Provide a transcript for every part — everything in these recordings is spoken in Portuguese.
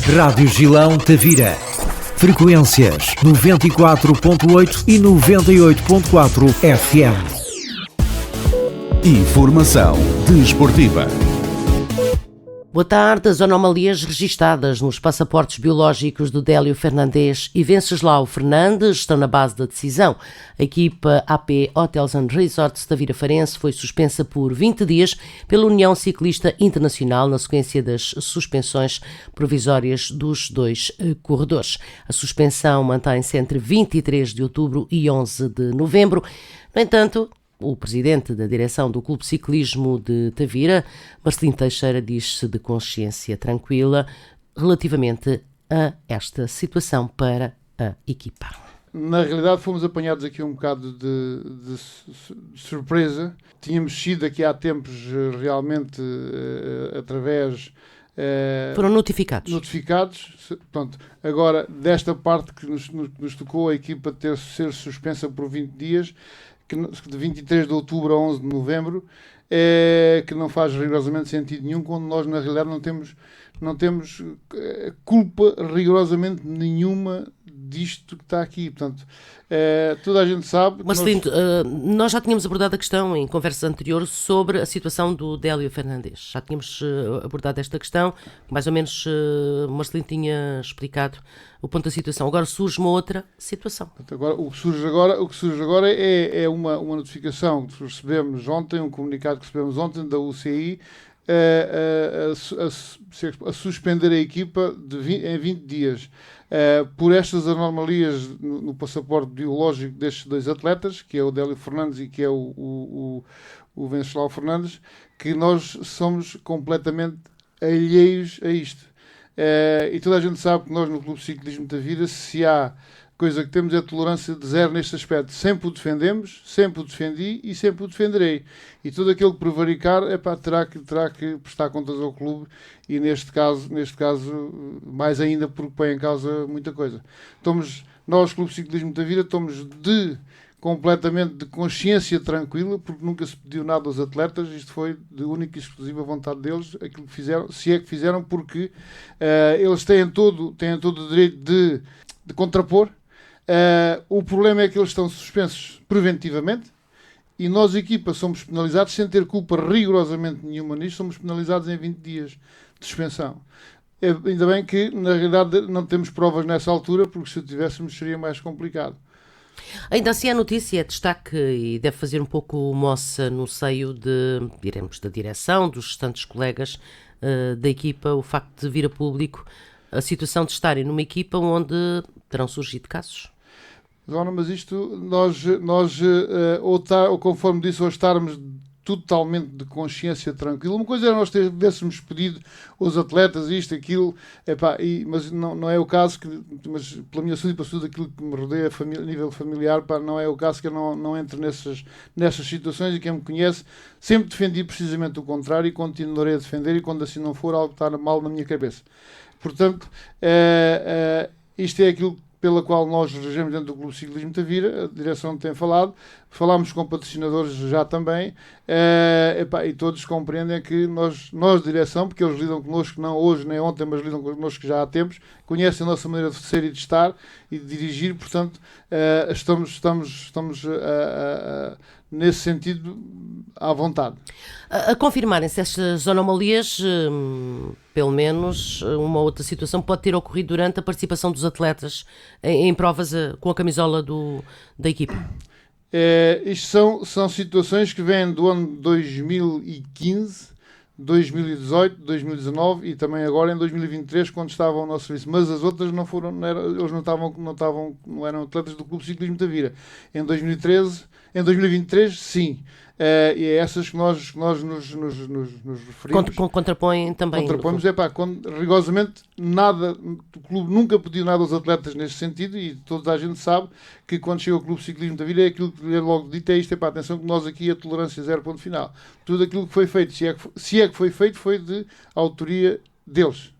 Rádio Gilão Tavira. Frequências 94.8 e 98.4 FM. Informação desportiva. Boa tarde. As anomalias registadas nos passaportes biológicos do Délio Fernandes e Venceslau Fernandes estão na base da decisão. A equipa AP Hotels and Resorts da Vila Farense foi suspensa por 20 dias pela União Ciclista Internacional na sequência das suspensões provisórias dos dois corredores. A suspensão mantém-se entre 23 de outubro e 11 de novembro. No entanto, o presidente da direção do Clube Ciclismo de Tavira, Marcelino Teixeira, diz-se de consciência tranquila relativamente a esta situação para a equipa. Na realidade fomos apanhados aqui um bocado de surpresa. Tínhamos sido aqui há tempos realmente através... Foram notificados. Pronto. Agora, desta parte que nos tocou a equipa ser suspensa por 20 dias, de 23 de outubro a 11 de novembro, que não faz rigorosamente sentido nenhum, quando nós na realidade não temos culpa rigorosamente nenhuma disto que está aqui. Portanto, toda a gente sabe... Marcelino, nós já tínhamos abordado a questão em conversas anteriores sobre a situação do Délio Fernandes. Já tínhamos abordado esta questão, mais ou menos Marcelino tinha explicado o ponto da situação. Agora surge uma outra situação. Agora, o que surge agora é uma notificação que recebemos ontem, um comunicado que recebemos ontem da UCI, a suspender a equipa em 20 dias por estas anomalias no passaporte biológico destes dois atletas, que é o Délio Fernandes e que é o Venceslau Fernandes, que nós somos completamente alheios a isto. E toda a gente sabe que nós no Clube Ciclismo da Vida, se há coisa que temos é tolerância de zero neste aspecto. Sempre o defendemos, sempre o defendi e sempre o defenderei. E todo aquele que prevaricar terá que prestar contas ao clube e neste caso mais ainda porque põe em causa muita coisa. Nós, Clube Ciclismo da Vida, estamos completamente de consciência tranquila, porque nunca se pediu nada aos atletas, isto foi de única e exclusiva vontade deles, aquilo que fizeram, se é que fizeram, porque eles têm todo o direito de contrapor. O problema é que eles estão suspensos preventivamente e nós, equipa, somos penalizados sem ter culpa rigorosamente nenhuma nisto, somos penalizados em 20 dias de suspensão. Ainda bem que, na realidade, não temos provas nessa altura, porque se o tivéssemos seria mais complicado. Ainda assim, a notícia é destaque e deve fazer um pouco moça no seio da direção, dos restantes colegas da equipa, o facto de vir a público a situação de estarem numa equipa onde terão surgido casos. Mas isto, nós ou conforme disse, ou estarmos totalmente de consciência tranquila. Uma coisa era nós tivéssemos pedido aos atletas isto, aquilo, mas não é o caso, mas pela minha saúde e para tudo aquilo que me rodeia a nível familiar, não é o caso que eu não entre nessas situações, e quem me conhece, sempre defendi precisamente o contrário e continuarei a defender, e quando assim não for, algo está mal na minha cabeça. Portanto, isto é aquilo pela qual nós regemos dentro do Clube Ciclismo Tavira, a direção tem falado, falámos com patrocinadores já também, e todos compreendem que nós direção, porque eles lidam connosco não hoje nem ontem, mas lidam connosco já há tempos, conhecem a nossa maneira de ser e de estar e de dirigir, portanto, estamos nesse sentido à vontade. A confirmarem-se estas anomalias, pelo menos uma outra situação pode ter ocorrido durante a participação dos atletas em provas com a camisola da equipa. Isto são situações que vêm do ano 2015, 2018, 2019 e também agora em 2023, quando estavam ao nosso serviço. Mas as outras eles não eram atletas do Clube Ciclismo Tavira. Em 2023, sim. E é essas que nós nos referimos. Contrapõem também. Contrapõemos, quando rigorosamente nada, o clube nunca pediu nada aos atletas neste sentido, e toda a gente sabe que quando chega ao Clube Ciclismo da Vida é aquilo que é logo dito, é isto, atenção que nós aqui a tolerância zero, ponto final. Tudo aquilo que foi feito, se é que foi feito, foi de autoria deles,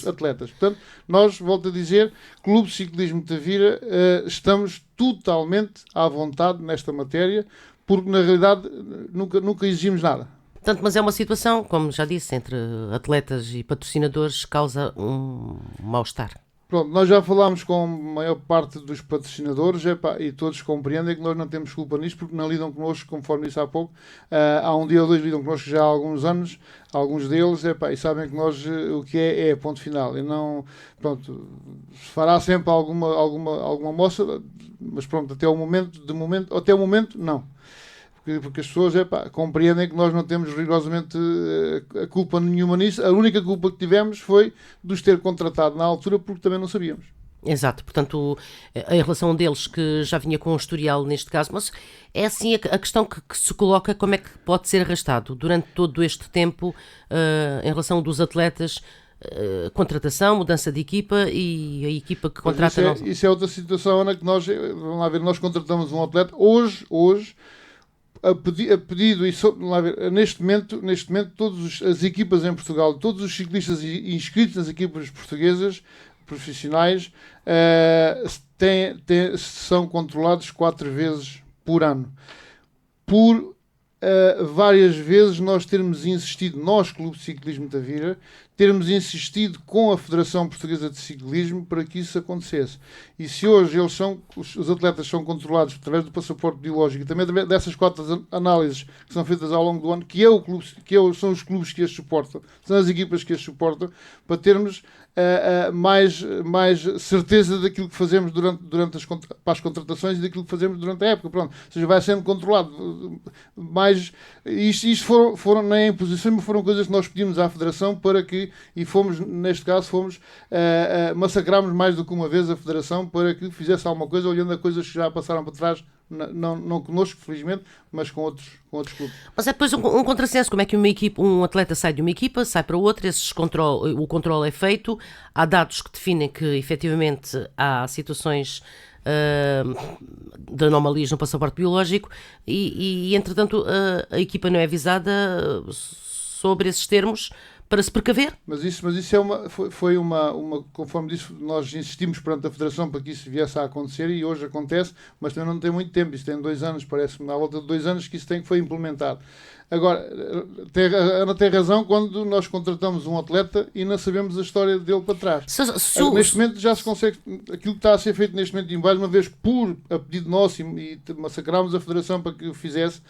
atletas. Portanto, nós, volto a dizer, Clube Ciclismo de Tavira, estamos totalmente à vontade nesta matéria, porque na realidade nunca exigimos nada. Portanto, mas é uma situação, como já disse, entre atletas e patrocinadores, causa um mal-estar. Pronto, nós já falámos com a maior parte dos patrocinadores e todos compreendem que nós não temos culpa nisto porque não lidam connosco, conforme disse há pouco. Há um dia ou dois lidam connosco já há alguns anos, alguns deles, e sabem que nós o que é ponto final. E não, pronto, se fará sempre alguma moça, mas pronto, até o momento, não. Porque as pessoas compreendem que nós não temos rigorosamente a culpa nenhuma nisso. A única culpa que tivemos foi de os ter contratado na altura porque também não sabíamos. Exato, portanto, em relação deles que já vinha com um historial neste caso, mas é assim a questão que se coloca, como é que pode ser arrastado durante todo este tempo em relação dos atletas, contratação, mudança de equipa e a equipa que contrata... Isso é outra situação, Ana, que nós, vamos lá ver, nós contratamos um atleta hoje a pedido e neste momento todas as equipas em Portugal, todos os ciclistas inscritos nas equipas portuguesas profissionais são controlados 4 vezes por ano. Por várias vezes nós termos insistido, nós, Clube de Ciclismo Tavira, termos insistido com a Federação Portuguesa de Ciclismo para que isso acontecesse. E se hoje os atletas são controlados através do passaporte biológico e também dessas 4 análises que são feitas ao longo do ano, são os clubes que as suportam, são as equipas que as suportam, para termos mais certeza daquilo que fazemos durante as contratações e daquilo que fazemos durante a época. Pronto. Ou seja, vai sendo controlado. Isto foram nem imposições, mas foram coisas que nós pedimos à Federação para que, e neste caso, massacrámos mais do que uma vez a Federação para que fizesse alguma coisa, olhando a coisas que já passaram para trás, não connosco, felizmente, mas com outros clubes. Mas é depois um contrassenso, como é que um atleta sai de uma equipa, sai para outra, o controle é feito, há dados que definem que efetivamente há situações de anomalias no passaporte biológico e entretanto a equipa não é avisada sobre esses termos para se precaver. Mas isso foi uma, conforme disse, nós insistimos perante a Federação para que isso viesse a acontecer e hoje acontece, mas também não tem muito tempo, isso tem 2 anos, parece-me, à volta de 2 anos que isso foi implementado. Agora, a Ana tem razão quando nós contratamos um atleta e não sabemos a história dele para trás. Neste momento já se consegue, aquilo que está a ser feito neste momento, e mais uma vez por a pedido nosso e massacrámos a Federação para que o fizesse,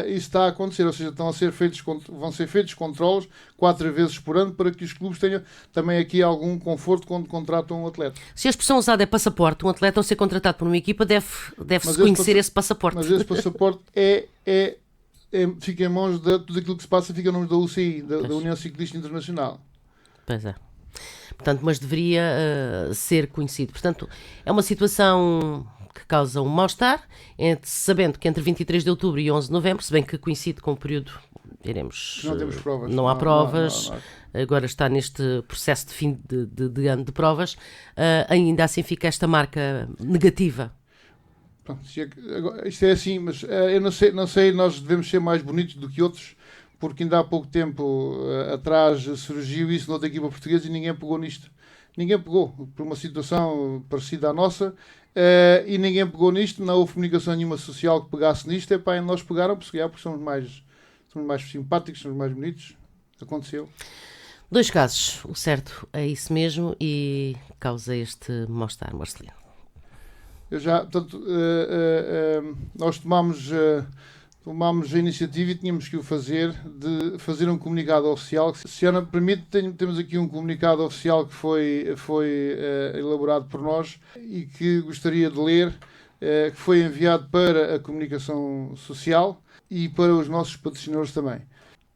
isso está a acontecer, ou seja, vão ser feitos controles 4 vezes por ano para que os clubes tenham também aqui algum conforto quando contratam um atleta. Se a expressão usada é passaporte, um atleta ao ser contratado por uma equipa deve-se conhecer esse passaporte. Mas esse passaporte fica em mãos de tudo aquilo que se passa, fica em mãos da UCI, da União Ciclista Internacional. Pois é. Portanto, mas deveria ser conhecido. Portanto, é uma situação que causa um mal-estar, sabendo que entre 23 de outubro e 11 de novembro, se bem que coincide com o período, diremos, não temos provas. Não há provas, não. Agora está neste processo de fim de ano de provas, ainda assim fica esta marca negativa. Pronto, isto é assim, mas eu não sei, nós devemos ser mais bonitos do que outros, porque ainda há pouco tempo atrás surgiu isso noutra equipa portuguesa e ninguém pegou nisto. Ninguém pegou, por uma situação parecida à nossa, e ninguém pegou nisto, não houve comunicação nenhuma social que pegasse nisto, e nós pegaram, porque somos mais simpáticos, somos mais bonitos, aconteceu. 2 casos, o certo é isso mesmo e causa este mal-estar, Marcelino. Nós tomámos a iniciativa e tínhamos que o fazer, de fazer um comunicado oficial. Se Ana permite, temos aqui um comunicado oficial que foi elaborado por nós e que gostaria de ler, que foi enviado para a comunicação social e para os nossos patrocinadores também.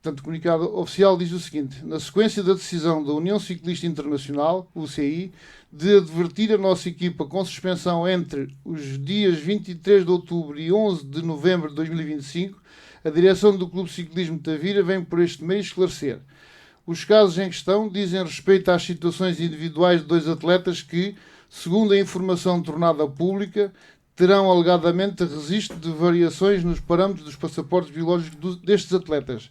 Portanto, o comunicado oficial diz o seguinte: na sequência da decisão da União Ciclista Internacional, UCI, de advertir a nossa equipa com suspensão entre os dias 23 de outubro e 11 de novembro de 2025, a direção do Clube de Ciclismo de Tavira vem por este meio esclarecer. Os casos em questão dizem respeito às situações individuais de 2 atletas que, segundo a informação tornada pública, terão alegadamente registro de variações nos parâmetros dos passaportes biológicos destes atletas.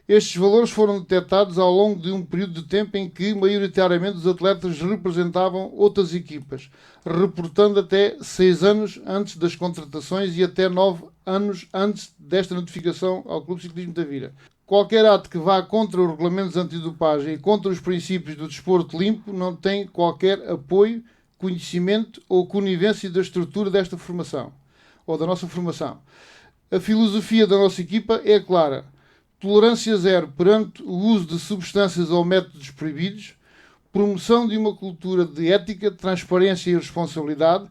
Estes valores foram detectados ao longo de um período de tempo em que, maioritariamente, os atletas representavam outras equipas, reportando até 6 anos antes das contratações e até 9 anos antes desta notificação ao Clube Ciclismo Tavira. Qualquer ato que vá contra os regulamentos antidopagem e contra os princípios do desporto limpo não tem qualquer apoio, conhecimento ou conivência da estrutura desta formação, ou da nossa formação. A filosofia da nossa equipa é clara: tolerância zero perante o uso de substâncias ou métodos proibidos, promoção de uma cultura de ética, transparência e responsabilidade,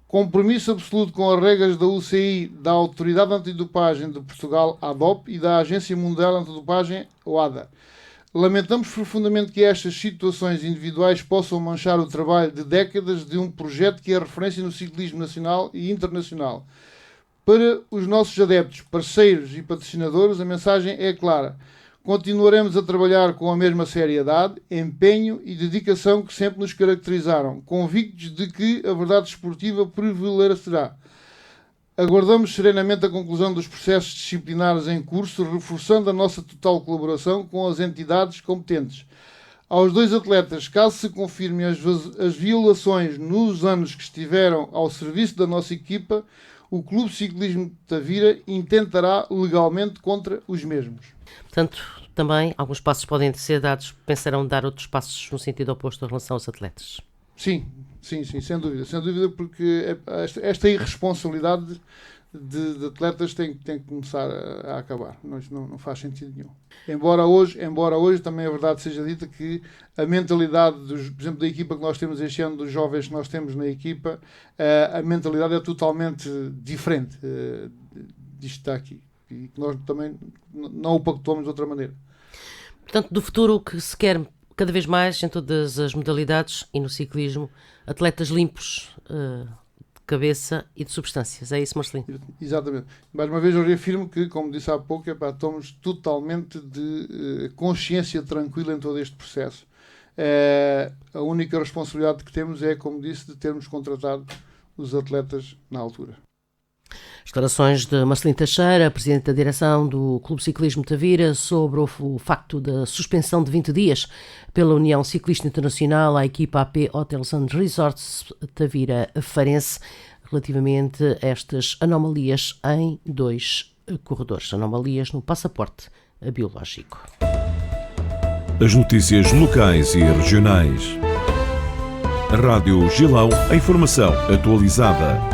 compromisso absoluto com as regras da UCI, da Autoridade Antidopagem de Portugal, ADOP, e da Agência Mundial Antidopagem, OADA. Lamentamos profundamente que estas situações individuais possam manchar o trabalho de décadas de um projeto que é referência no ciclismo nacional e internacional. Para os nossos adeptos, parceiros e patrocinadores, a mensagem é clara: continuaremos a trabalhar com a mesma seriedade, empenho e dedicação que sempre nos caracterizaram, convictos de que a verdade esportiva prevalecerá. Aguardamos serenamente a conclusão dos processos disciplinares em curso, reforçando a nossa total colaboração com as entidades competentes. Aos 2 atletas, caso se confirmem as violações nos anos que estiveram ao serviço da nossa equipa, o Clube Ciclismo Tavira intentará legalmente contra os mesmos. Portanto, também alguns passos podem ser dados, pensarão dar outros passos no sentido oposto em relação aos atletas? Sim, sem dúvida, porque esta irresponsabilidade de atletas tem que começar a acabar, não faz sentido nenhum. Embora hoje também a verdade seja dita que a mentalidade, por exemplo, da equipa que nós temos este ano, dos jovens que nós temos na equipa, a mentalidade é totalmente diferente disto que está aqui, e que nós também não o pactuamos de outra maneira. Portanto, do futuro que se quer cada vez mais em todas as modalidades e no ciclismo, atletas limpos de cabeça e de substâncias. É isso, Marcelino? Exatamente. Mais uma vez eu reafirmo que, como disse há pouco, estamos totalmente de consciência tranquila em todo este processo. A única responsabilidade que temos é, como disse, de termos contratado os atletas na altura. Declarações de Marcelino Teixeira, presidente da direção do Clube Ciclismo Tavira, sobre o facto da suspensão de 20 dias pela União Ciclista Internacional à equipa AP Hotels and Resorts Tavira Farense, relativamente a estas anomalias em 2 corredores, anomalias no passaporte biológico. As notícias locais e regionais. Rádio Gilão, a informação atualizada.